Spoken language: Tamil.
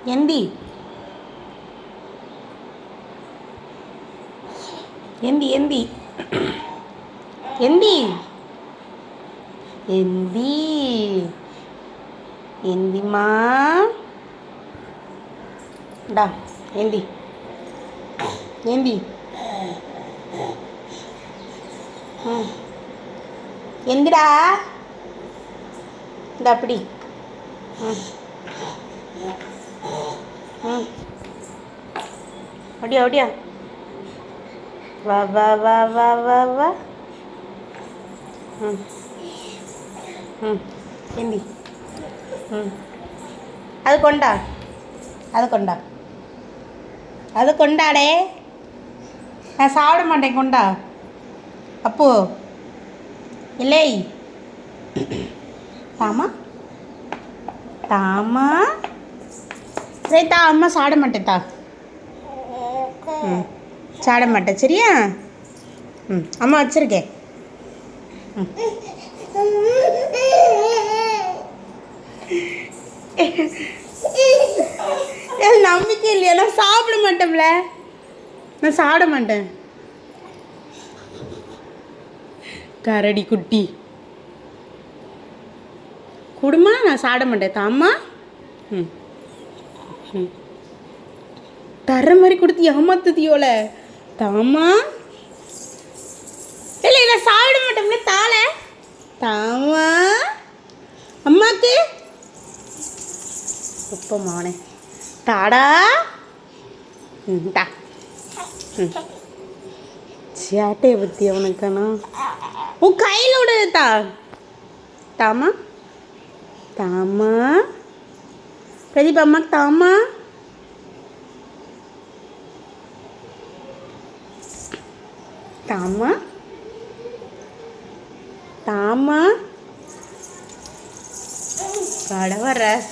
எந்தி எந்தி எந்தி எந்தி எந்தி எந்திமா டா எந்தி ஏந்தி எந்திடா இந்த அப்படி அப்படியா அப்படியா வா வா வா வா வா வா ஏந்தி அது கொண்டா அது கொண்டா அது கொண்டாடே நான் சாப்பிட மாட்டேன் கொண்டா அப்போ இல்லை தாமா தாமா சரி தா அம்மா சாப்பிட மாட்டேன் தா சாப்பிட மாட்டேன் சரியா அம்மா வச்சுருக்கேன் நம்பிக்கை இல்லையா நான் சாப்பிட மாட்டேன்ல நான் சாப்பிட மாட்டேன் கரடி குட்டி குடுமா நான் சாப்பிட மாட்டேன் தாம்மா தர மாதிரி கொடுத்து ஏமாத்துதியோல தாம்மா இல்லை இல்லை சாப்பிட மாட்டோம்ல தாள தாமா அம்மாக்கு உப்ப மாவனே தாடா தா சேட்டையை பற்றி அவனுக்கானா உன் கையில் விடுது தா தாமா தாமா பிரதீப் அம்மாக்கு தாமா தாமா தாமா கடை வர